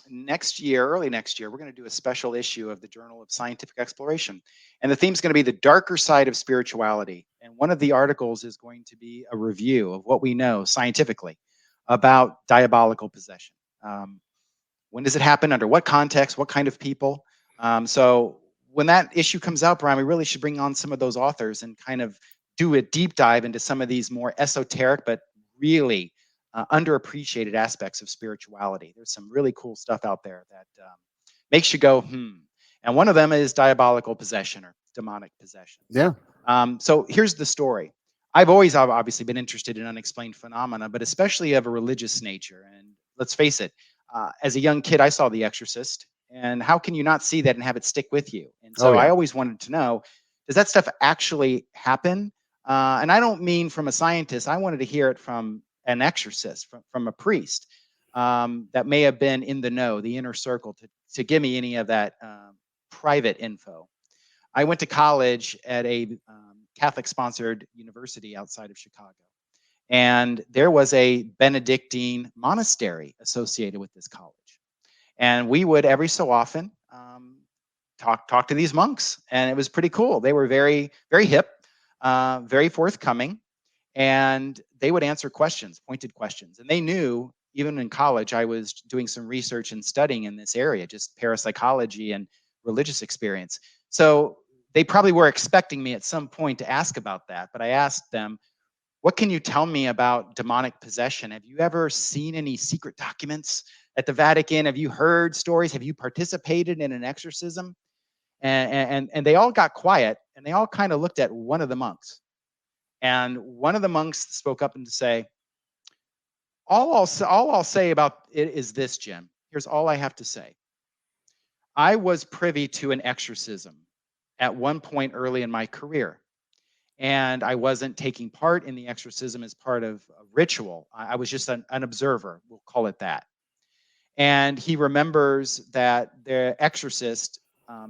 next year, early next year, we're going to do a special issue of the Journal of Scientific Exploration, and the theme is going to be the darker side of spirituality. And one of the articles is going to be a review of what we know scientifically about diabolical possession. When does it happen? Under what context? What kind of people? So when that issue comes out, Brian, we really should bring on some of those authors and kind of do a deep dive into some of these more esoteric but really underappreciated aspects of spirituality. There's some really cool stuff out there that makes you go, And one of them is diabolical possession or demonic possession. Yeah. So here's the story. I've always obviously been interested in unexplained phenomena, but especially of a religious nature. And let's face it, as a young kid, I saw The Exorcist. And how can you not see that and have it stick with you? And so Oh, yeah. I always wanted to know, does that stuff actually happen? And I don't mean from a scientist. I wanted to hear it from an exorcist, from a priest that may have been in the know, the inner circle, to give me any of that private info. I went to college at a Catholic-sponsored university outside of Chicago. And there was a Benedictine monastery associated with this college. And we would every so often talk to these monks, and it was pretty cool. They were very, very hip, very forthcoming, and they would answer questions, pointed questions. And they knew, even in college, I was doing some research and studying in this area, just parapsychology and religious experience. So they probably were expecting me at some point to ask about that, but I asked them, what can you tell me about demonic possession? Have you ever seen any secret documents at the Vatican? Have you heard stories? Have you participated in an exorcism? And they all got quiet, and they all kind of looked at one of the monks. And one of the monks spoke up and to say, all I'll say about it is this, Jim. Here's all I have to say. I was privy to an exorcism at one point early in my career. And I wasn't taking part in the exorcism as part of a ritual. I was just an observer, we'll call it that. And he remembers that the exorcist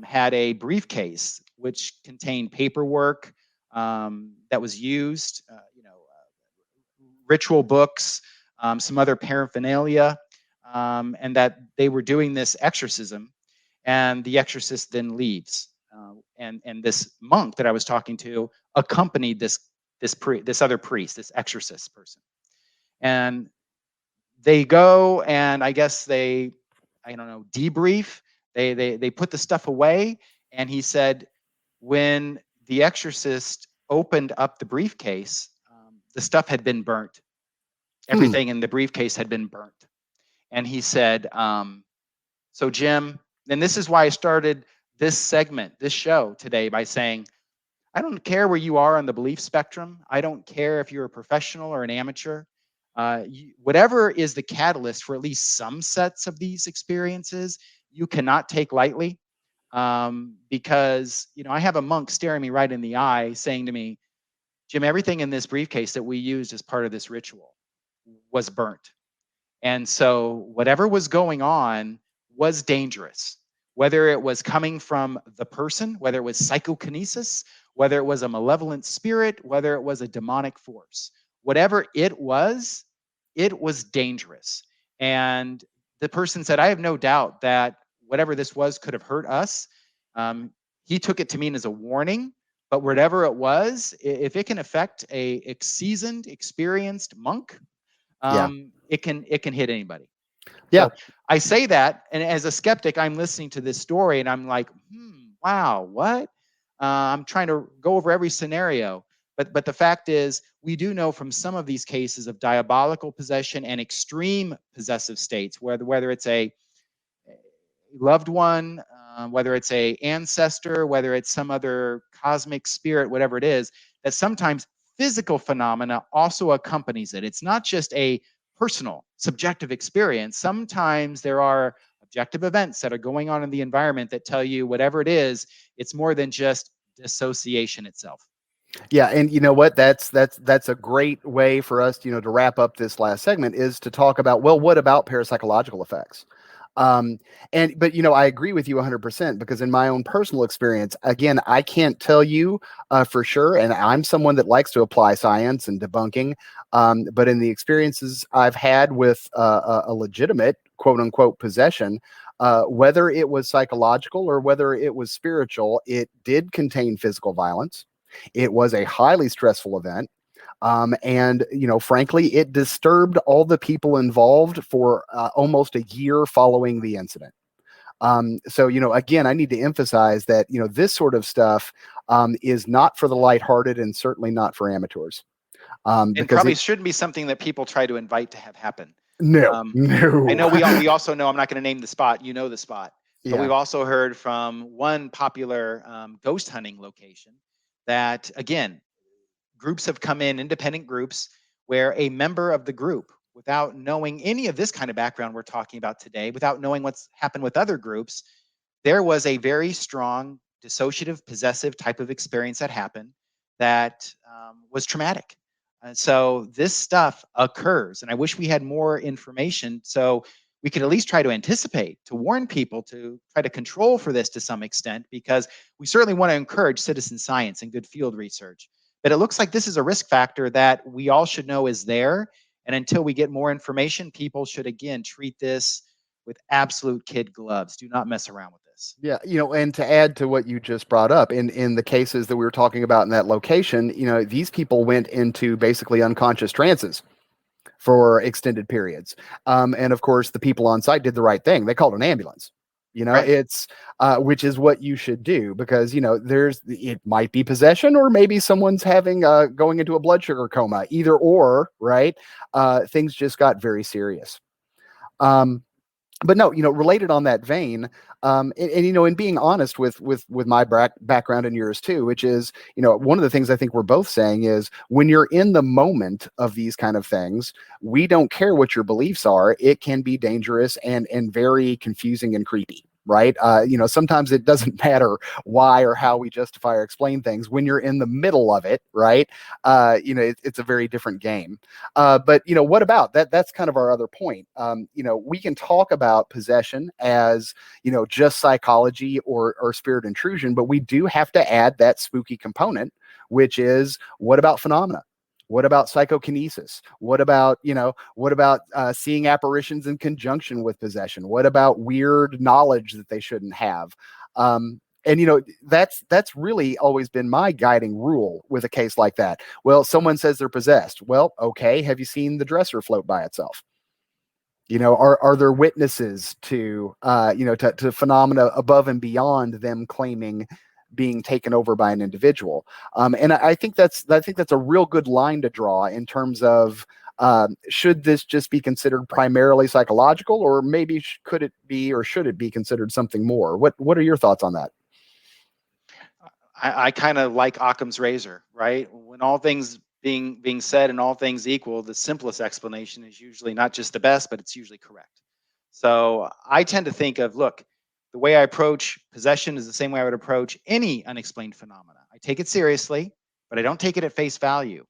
had a briefcase which contained paperwork that was used, ritual books, some other paraphernalia, and that they were doing this exorcism. And the exorcist then leaves. And this monk that I was talking to accompanied this other priest, this exorcist person. And they go, and I guess they, I don't know, debrief. They put the stuff away, and he said, when the exorcist opened up the briefcase, the stuff had been burnt. Everything in the briefcase had been burnt. And he said, so Jim, and this is why I started this segment, this show today, by saying, I don't care where you are on the belief spectrum. I don't care if you're a professional or an amateur. Whatever is the catalyst for at least some sets of these experiences, you cannot take lightly. Because, I have a monk staring me right in the eye saying to me, Jim, everything in this briefcase that we used as part of this ritual was burnt. And so whatever was going on was dangerous, whether it was coming from the person, whether it was psychokinesis, whether it was a malevolent spirit, whether it was a demonic force, whatever it was dangerous. And the person said, I have no doubt that whatever this was could have hurt us. He took it to mean as a warning, but whatever it was, if it can affect a seasoned, experienced monk, it can hit anybody. Yeah. So I say that, and as a skeptic, I'm listening to this story, and I'm like, wow, what? I'm trying to go over every scenario, but the fact is, we do know from some of these cases of diabolical possession and extreme possessive states, whether it's a loved one, whether it's a ancestor, whether it's some other cosmic spirit, whatever it is, that sometimes physical phenomena also accompanies it. It's not just a personal, subjective experience. Sometimes there are objective events that are going on in the environment that tell you whatever it is, it's more than just dissociation itself. Yeah, and you know what? That's a great way for us, to wrap up this last segment, is to talk about, well, what about parapsychological effects? Um, but I agree with you 100%, because in my own personal experience, again, I can't tell you for sure, and I'm someone that likes to apply science and debunking. But in the experiences I've had with a legitimate quote unquote possession, whether it was psychological or whether it was spiritual, it did contain physical violence. It was a highly stressful event. And, frankly, it disturbed all the people involved for almost a year following the incident. So, again, I need to emphasize that, this sort of stuff is not for the lighthearted and certainly not for amateurs. And Because probably shouldn't be something that people try to invite to have happen. no. I know we also know, I'm not going to name the spot, the spot, but Yeah. we've also heard from one popular ghost hunting location that, again, groups have come in, independent groups, where a member of the group, without knowing any of this kind of background we're talking about today, without knowing what's happened with other groups, there was a very strong dissociative, possessive type of experience that happened that was traumatic. And so this stuff occurs, and I wish we had more information so we could at least try to anticipate, to warn people, to try to control for this to some extent, because we certainly want to encourage citizen science and good field research. But it looks like this is a risk factor that we all should know is there. And until we get more information, people should, again, treat this with absolute kid gloves. Do not mess around with this. Yeah, and to add to what you just brought up, in the cases that we were talking about in that location, these people went into basically unconscious trances for extended periods. And of course, the people on site did the right thing. They called an ambulance. Right. It's which is what you should do, because it might be possession, or maybe someone's having going into a blood sugar coma. Either or, right? Things just got very serious. But no, related on that vein, and in being honest with my background and yours too, which is, one of the things I think we're both saying is, when you're in the moment of these kind of things, we don't care what your beliefs are. It can be dangerous and very confusing and creepy. Right. Sometimes it doesn't matter why or how we justify or explain things. When you're in the middle of it, right, it's a very different game. But what about that? That's kind of our other point. We can talk about possession as, just psychology or spirit intrusion, but we do have to add that spooky component, which is, what about phenomena? What about psychokinesis? What about seeing apparitions in conjunction with possession? What about weird knowledge that they shouldn't have? And that's really always been my guiding rule with a case like that. Well, someone says they're possessed. Well, okay, have you seen the dresser float by itself? Are there witnesses to to phenomena above and beyond them claiming being taken over by an individual? And I think that's a real good line to draw in terms of, should this just be considered primarily psychological, or maybe could it be, or should it be considered something more? What are your thoughts on that? I kind of like Occam's razor, right? When all things being said and all things equal, the simplest explanation is usually not just the best, but it's usually correct. So I tend to think of, look, the way I approach possession is the same way I would approach any unexplained phenomena. I take it seriously, but I don't take it at face value.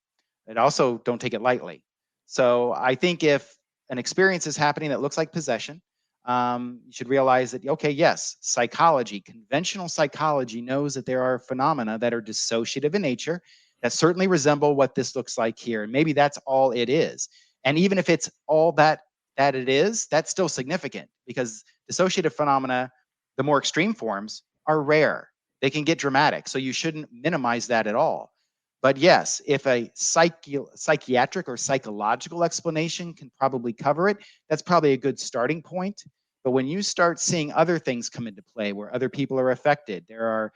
I also don't take it lightly. So I think if an experience is happening that looks like possession, you should realize that, okay, yes, psychology, conventional psychology knows that there are phenomena that are dissociative in nature that certainly resemble what this looks like here. And maybe that's all it is. And even if it's all that it is, that's still significant, because dissociative phenomena, the more extreme forms, are rare. They can get dramatic. So you shouldn't minimize that at all. But yes, if a psychiatric or psychological explanation can probably cover it, that's probably a good starting point. But when you start seeing other things come into play where other people are affected, there are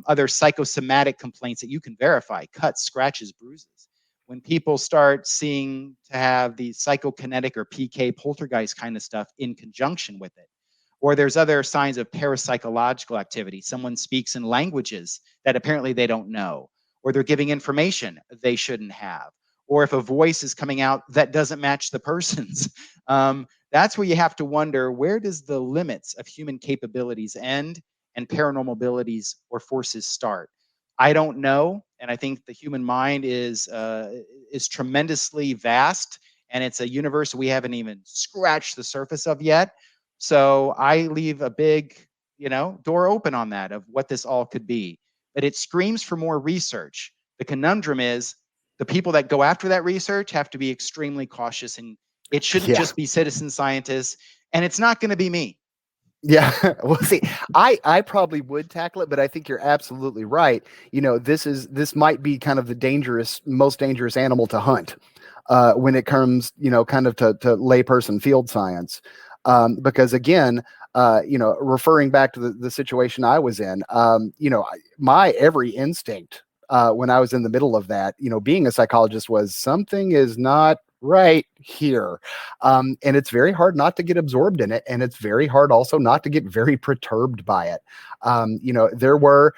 other psychosomatic complaints that you can verify, cuts, scratches, bruises. When people start seeing to have the psychokinetic or PK poltergeist kind of stuff in conjunction with it, Or there's other signs of parapsychological activity. Someone speaks in languages that apparently they don't know, or they're giving information they shouldn't have, or if a voice is coming out that doesn't match the person's. That's where you have to wonder, where does the limits of human capabilities end and paranormal abilities or forces start? I don't know, and I think the human mind is tremendously vast, and it's a universe we haven't even scratched the surface of yet. So I leave a big, door open on that of what this all could be. But it screams for more research. The conundrum is the people that go after that research have to be extremely cautious, and it shouldn't Yeah. just be citizen scientists, and it's not going to be me. Yeah. Well, see, I probably would tackle it, but I think you're absolutely right. This might be kind of the most dangerous animal to hunt when it comes, kind of to layperson field science. Because again, referring back to the situation I was in, my every instinct when I was in the middle of that, being a psychologist, was something is not right here. And it's very hard not to get absorbed in it. And it's very hard also not to get very perturbed by it. There were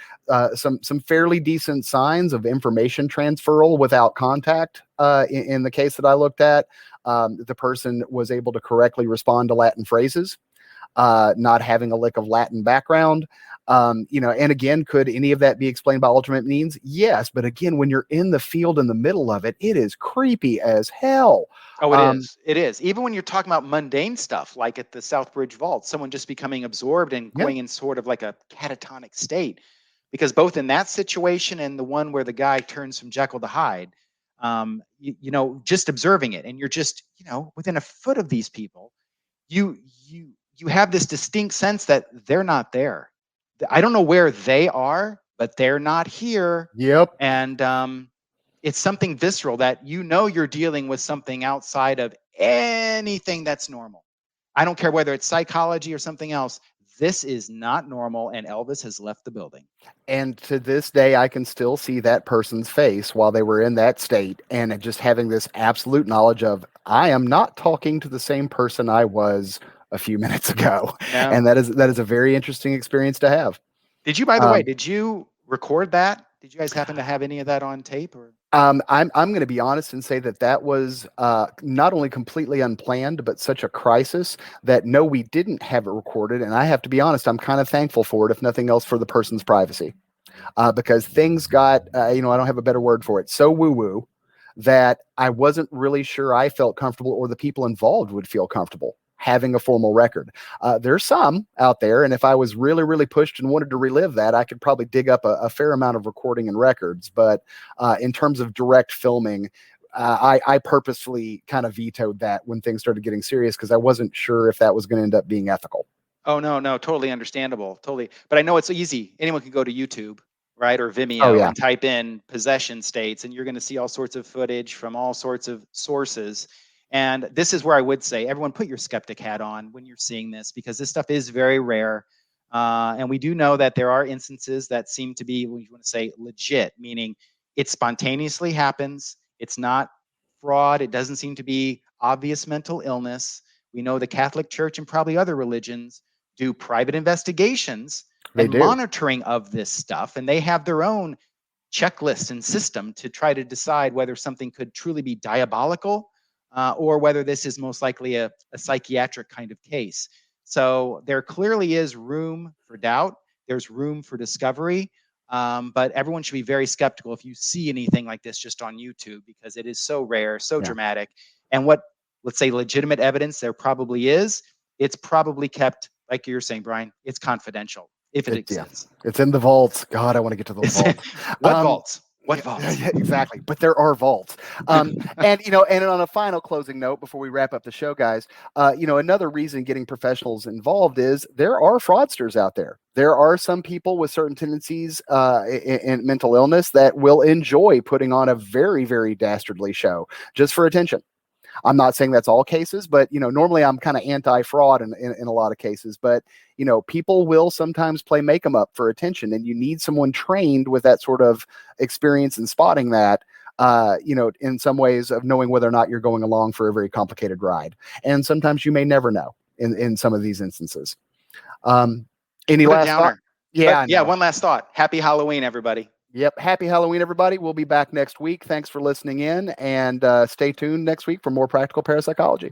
some fairly decent signs of information transferal without contact in the case that I looked at. The person was able to correctly respond to Latin phrases, not having a lick of Latin background. And again, could any of that be explained by alternate means? Yes. But again, when you're in the field in the middle of it, it is creepy as hell. Oh, it is. It is. Even when you're talking about mundane stuff, like at the Southbridge Vault, someone just becoming absorbed and going in sort of like a catatonic state. Because both in that situation and the one where the guy turns from Jekyll to Hyde, just observing it, and you're just, within a foot of these people, you have this distinct sense that they're not there. I don't know where they are, but they're not here. Yep. And it's something visceral that you're dealing with something outside of anything that's normal. I don't care whether it's psychology or something else. This is not normal, and Elvis has left the building. And to this day, I can still see that person's face while they were in that state, and just having this absolute knowledge of, I am not talking to the same person I was a few minutes ago. No. And that is a very interesting experience to have. Did you, by the way, did you record that? Did you guys happen to have any of that on tape? Or I'm going to be honest and say that was not only completely unplanned, but such a crisis that no, we didn't have it recorded. And I have to be honest, I'm kind of thankful for it, if nothing else, for the person's privacy, because things got, I don't have a better word for it, so woo-woo that I wasn't really sure I felt comfortable or the people involved would feel comfortable having a formal record. There's some out there, and if I was really, really pushed and wanted to relive that, I could probably dig up a fair amount of recording and records. But in terms of direct filming, I purposefully kind of vetoed that when things started getting serious, because I wasn't sure if that was going to end up being ethical. Oh, no, totally understandable. Totally. But I know it's easy. Anyone can go to YouTube, right, or Vimeo, and type in possession states, and you're going to see all sorts of footage from all sorts of sources. And this is where I would say, everyone, put your skeptic hat on when you're seeing this, because this stuff is very rare. And we do know that there are instances that seem to be, what you want to say, legit, meaning it spontaneously happens. It's not fraud. It doesn't seem to be obvious mental illness. We know the Catholic Church and probably other religions do private investigations and monitoring of this stuff. And they have their own checklist and system to try to decide whether something could truly be diabolical, or whether this is most likely a psychiatric kind of case. So there clearly is room for doubt. There's room for discovery. But everyone should be very skeptical if you see anything like this just on YouTube, because it is so rare, so dramatic. And what, let's say, legitimate evidence there probably is, it's probably kept, like you're saying, Brian, it's confidential, if it exists. It's in the vaults. God, I want to get to those vaults. What vaults? What vaults? Yeah, exactly. But there are vaults. And on a final closing note, before we wrap up the show, guys, another reason getting professionals involved is there are fraudsters out there. There are some people with certain tendencies in mental illness that will enjoy putting on a very, very dastardly show just for attention. I'm not saying that's all cases, but normally I'm kind of anti-fraud in a lot of cases. But people will sometimes play make 'em up for attention, and you need someone trained with that sort of experience in spotting that. In some ways of knowing whether or not you're going along for a very complicated ride, and sometimes you may never know in some of these instances. Any What a last thought? downer. Yeah, But I yeah, know. one last thought. Happy Halloween, everybody. Yep. Happy Halloween, everybody. We'll be back next week. Thanks for listening in, and stay tuned next week for more practical parapsychology.